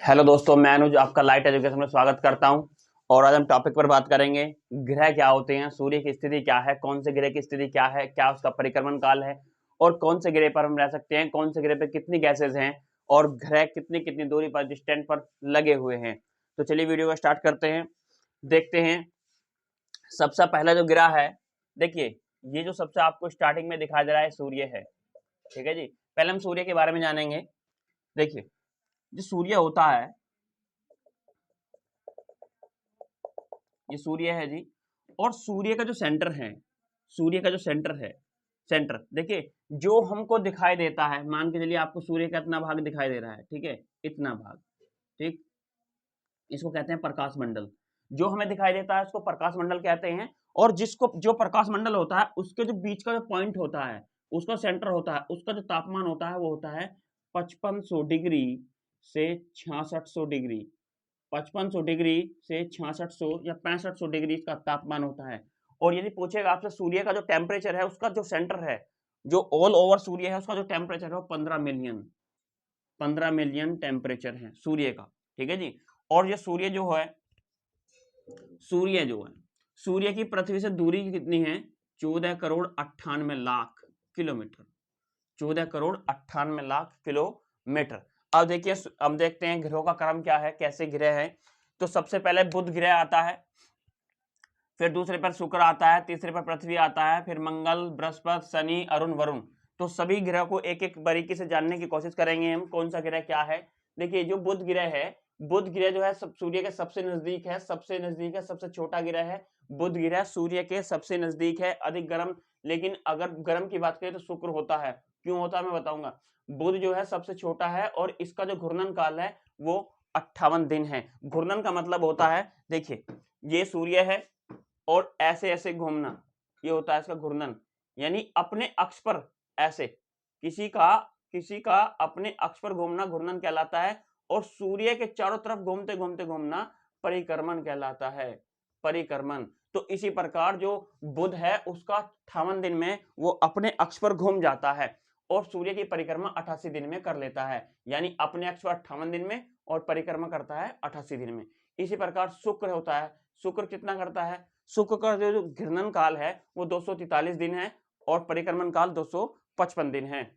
Hello दोस्तों, मैं अनुज आपका लाइट एजुकेशन में स्वागत करता हूं। और आज हम टॉपिक पर बात करेंगे ग्रह क्या होते हैं, सूर्य की स्थिति क्या है, कौन से ग्रह की स्थिति क्या है, क्या उसका परिक्रमण काल है और कौन से ग्रह पर हम रह सकते हैं, कौन से ग्रह पर कितनी गैसेज हैं और ग्रह कितनी कितनी दूरी पर डिस्टेंस पर लगे हुए हैं। तो चलिए वीडियो को स्टार्ट करते हैं, देखते हैं। सबसे पहला जो ग्रह है, देखिए ये जो सबसे आपको स्टार्टिंग में दिखाई दे रहा है सूर्य है। ठीक है जी, पहले हम सूर्य के बारे में जानेंगे। देखिए जो सूर्य होता है, ये सूर्य है जी। और सूर्य का जो सेंटर है, सूर्य का जो सेंटर है, सेंटर देखिए जो हमको दिखाई देता है, मान के चलिए आपको सूर्य का इतना भाग दिखाई दे रहा है, ठीक है, इतना भाग, ठीक, इसको कहते हैं प्रकाश मंडल। जो हमें दिखाई देता है उसको प्रकाश मंडल कहते हैं। और जिसको जो प्रकाश मंडल होता है उसके जो बीच का जो पॉइंट होता है, उसका सेंटर होता है, उसका जो तापमान होता है वो होता है 5500 डिग्री से 6600 डिग्री। 5500 डिग्री से 6600 या 6500 डिग्री का तापमान होता है। और यदि पूछेगा आपसे सूर्य का जो टेम्परेचर है, उसका जो सेंटर है, जो ऑल ओवर सूर्य है, उसका जो टेम्परेचर है वो 15 मिलियन टेम्परेचर है सूर्य का। ठीक है जी। और ये सूर्य जो है, सूर्य की पृथ्वी से दूरी कितनी है? 14 करोड़ 98 लाख किलोमीटर। 14 करोड़ 98 लाख किलोमीटर। अब देखिए, अब देखते हैं ग्रहों का क्रम क्या है, कैसे ग्रह है। तो सबसे पहले बुध ग्रह आता है, फिर दूसरे पर शुक्र आता है, तीसरे पर पृथ्वी आता है, फिर मंगल, बृहस्पति, शनि, अरुण, वरुण। तो सभी ग्रह को एक एक बारीकी से जानने की कोशिश करेंगे हम, कौन सा ग्रह क्या है। देखिए जो बुध ग्रह है, बुध ग्रह जो है सूर्य के सबसे नजदीक है, सबसे छोटा ग्रह है। बुध ग्रह सूर्य के सबसे नजदीक है, अधिक गर्म। लेकिन अगर गर्म की बात करें तो शुक्र होता है। क्यों होता है मैं बताऊंगा। बुध जो है सबसे छोटा है और इसका जो घूर्णन काल है वो 58 दिन है। घूर्णन का मतलब होता है, देखिए ये सूर्य है और ऐसे ऐसे घूमना, ये होता है इसका घूर्णन। यानी अपने अक्ष पर ऐसे किसी का अपने अक्ष पर घूमना घूर्णन कहलाता है। और सूर्य के चारों तरफ घूमते घूमते घूमना परिक्रमण कहलाता है, परिक्रमण। तो इसी प्रकार जो बुध है उसका 58 दिन में वो अपने अक्ष पर घूम जाता है और सूर्य की परिक्रमा 88 दिन में कर लेता है। यानी अपने अक्ष पर 58 दिन में और परिक्रमा करता है 88 दिन में। इसी प्रकार शुक्र होता है, शुक्र कितना करता है? शुक्र का जो घूर्णन काल है वो 243 दिन है और परिक्रमण काल 255 दिन है।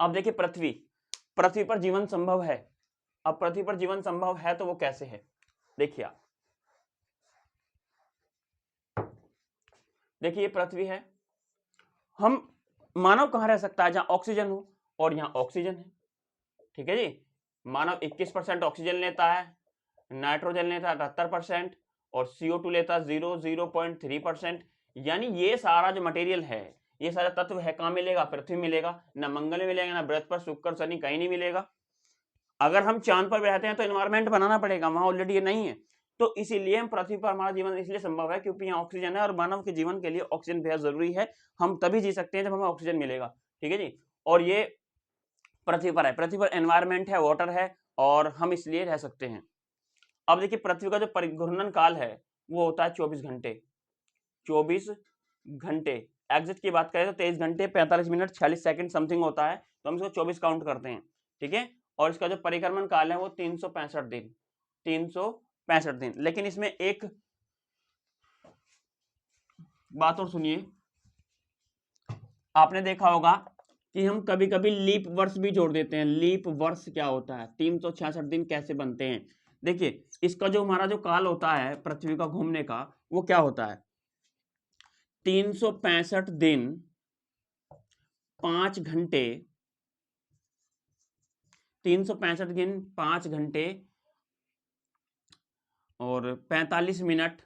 अब देखिए पृथ्वी पर जीवन संभव है। अब पृथ्वी पर जीवन संभव है तो वो कैसे है, देखिए आप, देखिए ये पृथ्वी है। हम मानव कहां रह सकता है? जहां ऑक्सीजन हो, और यहां ऑक्सीजन है। ठीक है जी। मानव 21% ऑक्सीजन लेता है, नाइट्रोजन लेता है 78% और CO2 लेता है 0.3%। यानी ये सारा जो मटेरियल है, ये सारा तत्व है, कहां मिलेगा? पृथ्वी मिलेगा। ना मंगल में मिलेगा, ना बृहस्पति, शुक्र, शनि, कहीं नहीं मिलेगा। अगर हम चांद पर रहते हैं तो एनवायरमेंट बनाना पड़ेगा, वहां ऑलरेडी ये नहीं है। तो इसीलिए हम पृथ्वी पर हमारा जीवन इसलिए संभव है क्योंकि यहाँ ऑक्सीजन है और मानव के जीवन के लिए ऑक्सीजन बेहद जरूरी है। हम तभी जी सकते हैं जब हमें ऑक्सीजन मिलेगा। ठीक है जी। और ये पृथ्वी पर है, पृथ्वी पर एनवायरमेंट है, वाटर है और हम इसलिए रह सकते हैं। अब देखिए पृथ्वी का जो परिघूर्णन काल है वो होता है 24 घंटे। 24 घंटे। एग्जिट की बात करें तो 23 घंटे 45 मिनट 46 सेकंड समथिंग होता है, तो हम इसको 24 काउंट करते हैं। ठीक है। और इसका जो परिक्रमण काल है वो 365 दिन, 365 दिन। लेकिन इसमें एक बात और सुनिए, आपने देखा होगा कि हम कभी कभी लीप वर्ष भी जोड़ देते हैं। लीप वर्ष क्या होता है? 366 दिन कैसे बनते हैं? देखिए इसका जो हमारा जो काल होता है पृथ्वी का घूमने का, वो क्या होता है? 365 दिन 5 घंटे, 365 दिन 5 घंटे और 45 मिनट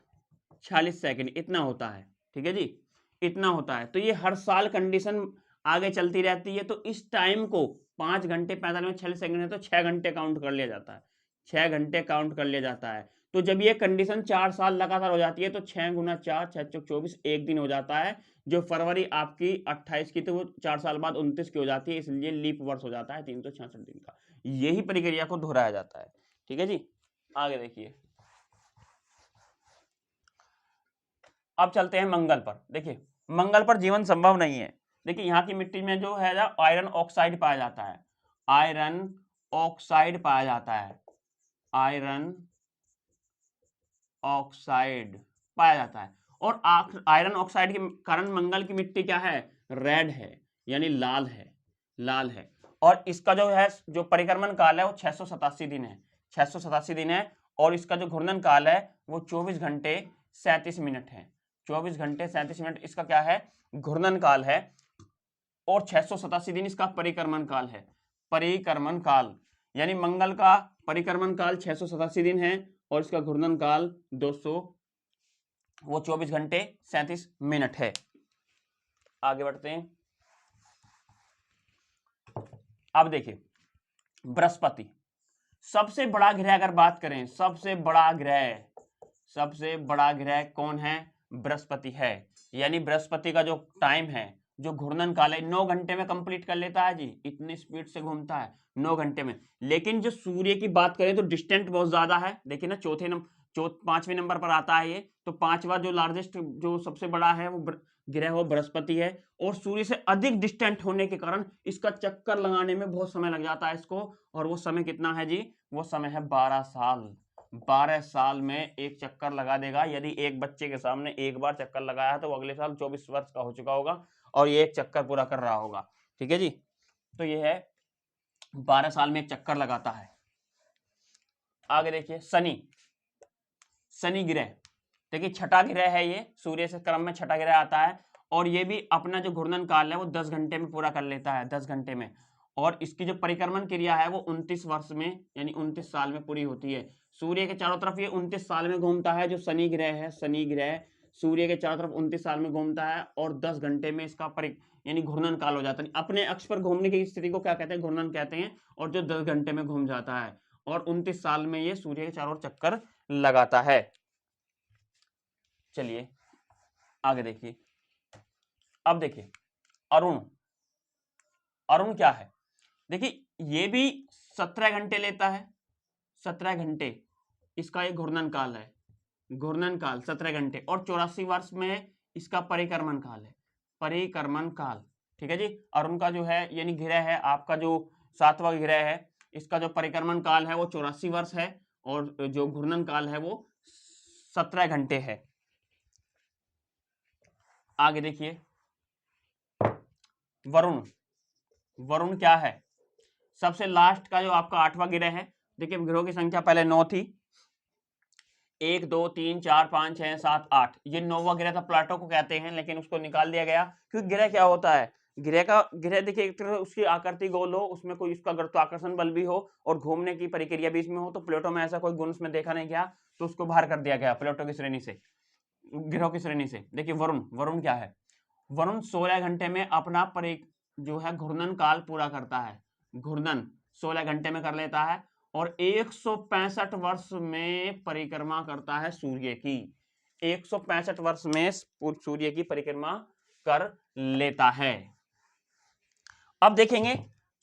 46 सेकंड, इतना होता है। ठीक है जी, इतना होता है। तो ये हर साल कंडीशन आगे चलती रहती है। तो इस टाइम को 5 घंटे 45 मिनट 46 सेकंड है तो 6 घंटे काउंट कर लिया जाता है, 6 घंटे काउंट कर लिया जाता है। तो जब ये कंडीशन 4 साल लगातार हो जाती है तो 6 गुना 4 6 चौक 24 एक दिन हो जाता है। जो फरवरी आपकी 28 की तो वो 4 साल बाद 29 की हो जाती है, इसलिए लीप वर्ष हो जाता है 366 दिन का। यही प्रक्रिया को दोहराया जाता है। ठीक है जी। आगे देखिए, अब चलते हैं मंगल पर। देखिए मंगल पर जीवन संभव नहीं है। देखिए यहाँ की मिट्टी में जो है आयरन ऑक्साइड पाया जाता है। आयरन ऑक्साइड पाया जाता है, आयरन ऑक्साइड पाया जाता है। और आयरन ऑक्साइड के कारण मंगल की मिट्टी क्या है, रेड है, यानी लाल है, लाल है। और इसका जो है जो परिक्रमण काल है वो 687 दिन है, 687 दिन है। और इसका जो घूर्णन काल है वो 24 घंटे 37 मिनट है, 24 घंटे 37 मिनट इसका क्या है, घूर्णन काल है। और 687 दिन इसका परिक्रमण काल है, परिक्रमण काल, यानी मंगल का परिक्रमण काल 687 दिन है और इसका घूर्णन काल 24 घंटे 37 मिनट है। आगे बढ़ते हैं। अब देखिए बृहस्पति, सबसे बड़ा ग्रह अगर बात करें, सबसे बड़ा ग्रह कौन है, बृहस्पति है। यानी बृहस्पति का जो टाइम है, जो घूर्णन काल है 9 घंटे में कंप्लीट कर लेता है जी, इतनी स्पीड से घूमता है 9 घंटे में। लेकिन जो सूर्य की बात करें तो डिस्टेंट बहुत ज्यादा है। देखिए ना, 5वें नंबर पर आता है ये, तो 5वां जो लार्जेस्ट जो सबसे बड़ा है वो ग्रह वो बृहस्पति है। और सूर्य से अधिक डिस्टेंट होने के कारण इसका चक्कर लगाने में बहुत समय लग जाता है इसको। और वो समय कितना है जी, वो समय है 12 साल। 12 साल में एक चक्कर लगा देगा। यदि एक बच्चे के सामने एक बार चक्कर लगाया है तो वो अगले साल 24 वर्ष का हो चुका होगा और ये एक चक्कर पूरा कर रहा होगा। ठीक है जी, तो ये है 12 साल में एक चक्कर लगाता है। आगे देखिए शनि ग्रह, देखिए छठा ग्रह है ये, सूर्य से क्रम में छठा ग्रह आता है। और ये भी अपना जो घूर्णन काल है वो 10 घंटे में पूरा कर लेता है, 10 घंटे में। और इसकी जो परिक्रमण क्रिया है वो 29 वर्ष में, यानी 29 साल में पूरी होती है। सूर्य के चारों तरफ ये 29 साल में घूमता है। जो शनि ग्रह है, शनि ग्रह सूर्य के चारों तरफ 29 साल में घूमता है और 10 घंटे में इसका यानी घूर्णन काल हो जाता है। अपने अक्ष पर घूमने की स्थिति को क्या कहते हैं, घूर्णन कहते हैं। और जो 10 घंटे में घूम जाता है और 29 साल में ये सूर्य के चारों ओर चक्कर लगाता है। चलिए आगे देखिए। अब देखिए अरुण क्या है, देखिए ये भी 17 घंटे लेता है, 17 घंटे इसका एक घूर्णन काल है, घूर्णन काल 17 घंटे। और 84 वर्ष में इसका परिक्रमण काल है, परिक्रमण काल। ठीक है जी, अरुण का जो है यानी ग्रह है आपका जो 7वां ग्रह है, इसका जो परिक्रमण काल है वो 84 वर्ष है और जो घूर्णन काल है वो 17 घंटे है। आगे देखिए वरुण क्या है, सबसे लास्ट का जो आपका 8वां ग्रह है। देखिए ग्रहों की संख्या पहले 9 थी, 1 2 3 4 5 6 7 8, ये 9वां ग्रह था, प्लाटो को कहते हैं, लेकिन उसको निकाल दिया गया। क्योंकि ग्रह क्या होता है, ग्रह देखिए एक तरह उसकी आकृति गोल हो, उसमें कोई इसका गुरुत्वाकर्षण बल भी हो और घूमने की प्रक्रिया भी इसमें हो। तो प्लेटो में ऐसा कोई गुण उसमें देखा नहीं गया, तो उसको बाहर कर दिया गया प्लेटो की श्रेणी से, ग्रहों की श्रेणी से। देखिए वरुण क्या है, वरुण 16 घंटे में अपना जो है घूर्णन काल पूरा करता है, घूर्णन 16 घंटे में कर लेता है और 165 वर्ष में परिक्रमा करता है सूर्य की, 165 वर्ष में सूर्य की परिक्रमा कर लेता है। अब देखेंगे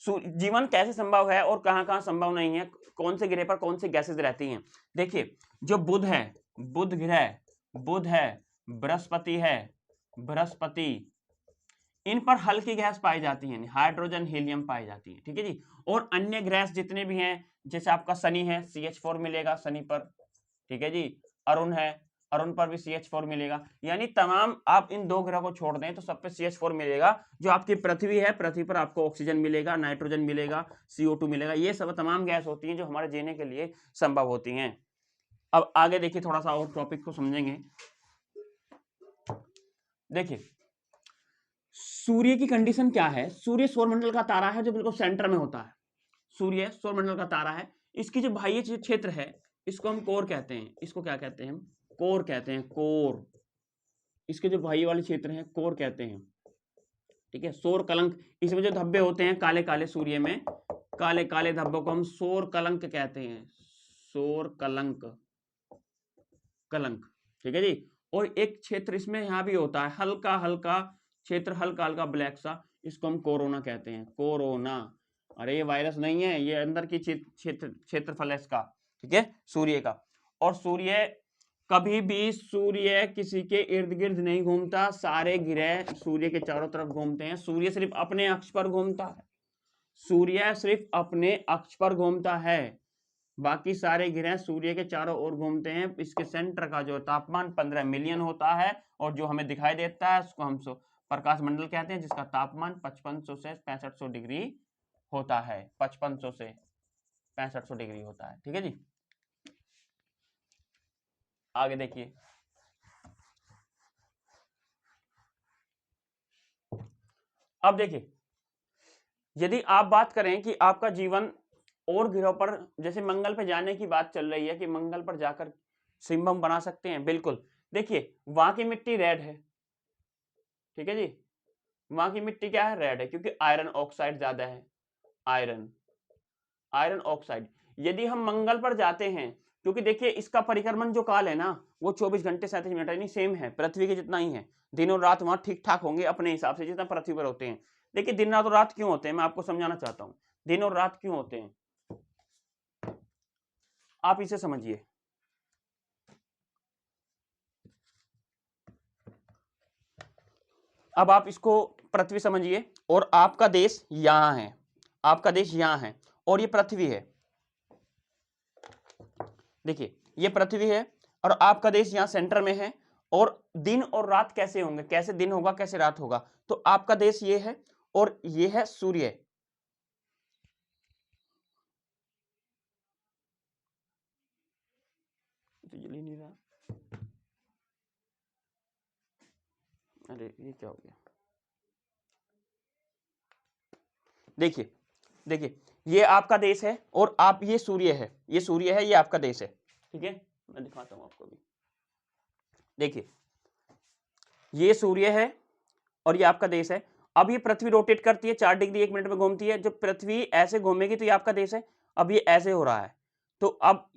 जीवन कैसे संभव है और कहां-कहां संभव नहीं है, कौन से ग्रह पर कौन सी गैसेज रहती हैं। देखिए जो बुध है, बुध है, बृहस्पति, इन पर हल्की गैस पाई जाती है, हाइड्रोजन हीलियम पाई जाती है। ठीक है जी, और अन्य गैस जितने भी हैं, जैसे आपका शनि है CH4 मिलेगा शनि पर। ठीक है जी, अरुण है, अरुण पर भी CH4 मिलेगा। यानी तमाम आप इन 2 ग्रह को छोड़ दें तो सब पे CH4 मिलेगा। जो आपकी पृथ्वी है, पृथ्वी पर आपको ऑक्सीजन मिलेगा, नाइट्रोजन मिलेगा, CO2 मिलेगा। ये सब तमाम गैस होती हैं जो हमारे जीने के लिए संभव होती हैं। अब आगे देखिए, थोड़ा सा और टॉपिक को समझेंगे। देखिए सूर्य की कंडीशन क्या है, सूर्य सौरमंडल का तारा है जो बिल्कुल सेंटर में होता है। सूर्य सौरमंडल का तारा है, इसकी जो बाह्य क्षेत्र है इसको हम कोर कहते हैं। इसको क्या कहते हैं, कोर कहते हैं, कोर। इसके जो बाह्य वाले क्षेत्र हैं कोर कहते हैं। ठीक है, सौर कलंक, इसमें जो धब्बे होते हैं काले काले, सूर्य में काले काले धब्बों को हम सौर कलंक कहते हैं, सौर कलंक। ठीक है जी, और एक क्षेत्र इसमें यहां भी होता है, हल्का हल्का क्षेत्र, हल्का हल्का ब्लैक सा, इसको हम कोरोना कहते हैं, कोरोना। अरे ये वायरस नहीं है, ये अंदर की क्षेत्रफल है इसका। ठीक है, सूर्य का। और सूर्य कभी भी सूर्य किसी के इर्द गिर्द नहीं घूमता, सारे ग्रह सूर्य के चारों तरफ घूमते हैं। सूर्य सिर्फ अपने अक्ष पर घूमता है, सूर्य सिर्फ अपने अक्ष पर घूमता है, बाकी सारे ग्रह सूर्य के चारों ओर घूमते हैं। इसके सेंटर का जो तापमान 15 मिलियन होता है और जो हमें दिखाई देता है उसको हम प्रकाश मंडल कहते हैं, जिसका तापमान 5500 से 6500 डिग्री होता है। 5500 से 6500 डिग्री होता है। ठीक है जी, आगे देखिए। अब देखिए, यदि आप बात करें कि आपका जीवन और ग्रहों पर, जैसे मंगल पर जाने की बात चल रही है कि मंगल पर जाकर सिंबम बना सकते हैं, बिल्कुल। देखिए वहां की मिट्टी रेड है, ठीक है जी, वहां की मिट्टी क्या है, रेड है, क्योंकि आयरन ऑक्साइड ज्यादा है, आयरन ऑक्साइड। यदि हम मंगल पर जाते हैं, क्योंकि देखिए इसका परिक्रमण जो काल है ना वो 24 घंटे 37 मिनट यानी सेम है, पृथ्वी के जितना ही है। दिन और रात वहां ठीक ठाक होंगे अपने हिसाब से जितना पृथ्वी पर होते हैं। देखिए दिन रात और रात क्यों होते हैं, मैं आपको समझाना चाहता हूं दिन और रात क्यों होते हैं, आप इसे समझिए। अब आप इसको पृथ्वी समझिए और आपका देश यहां है, आपका देश यहां है और ये पृथ्वी है। देखिए ये पृथ्वी है और आपका देश यहां सेंटर में है, और दिन और रात कैसे होंगे, कैसे दिन होगा कैसे रात होगा, तो आपका देश ये है और ये है सूर्य। तो जल ही नहीं रहा, अरे ये क्या हो गया। देखिए देखिए ये आपका देश है और आप, ये सूर्य है, ये सूर्य है, ये आपका देश है। ठीक है, मैं दिखाता हूं आपको भी। देखिए ये सूर्य है और ये आपका देश है। अब ये पृथ्वी रोटेट करती है 4 डिग्री 1 मिनट में घूमती है, जब पृथ्वी ऐसे घूमेगी तो ये आपका देश है। अब ये ऐसे हो रहा है, तो अब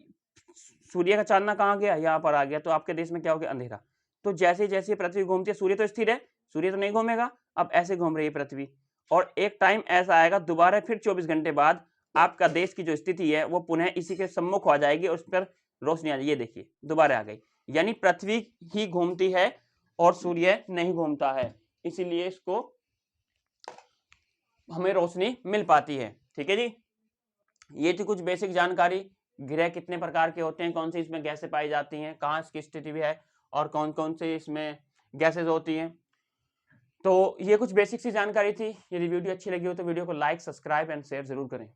सूर्य का चांदना कहाँ गया, यहाँ पर आ गया, तो आपके देश में क्या हो गया, अंधेरा। तो जैसे जैसे पृथ्वी घूमती है, सूर्य तो स्थिर है, सूर्य तो नहीं घूमेगा, अब ऐसे घूम रही है पृथ्वी, और एक टाइम ऐसा आएगा दोबारा फिर 24 घंटे बाद आपका देश की जो स्थिति है वो पुनः इसी के सम्मुख आ जाएगी और उस पर रोशनी आ जाएगी। ये देखिए दोबारा आ गई, यानी पृथ्वी ही घूमती है और सूर्य नहीं घूमता है, इसीलिए इसको हमें रोशनी मिल पाती है। ठीक है जी, ये थी कुछ बेसिक जानकारी। ग्रह कितने प्रकार के होते हैं, कौन सी इसमें गैसें पाई जाती हैं, कहाँ इसकी स्थिति भी है और कौन कौन से इसमें गैसेज होती हैं। तो ये कुछ बेसिक सी जानकारी थी। यदि वीडियो अच्छी लगी हो तो वीडियो को लाइक, सब्सक्राइब एंड शेयर जरूर करें।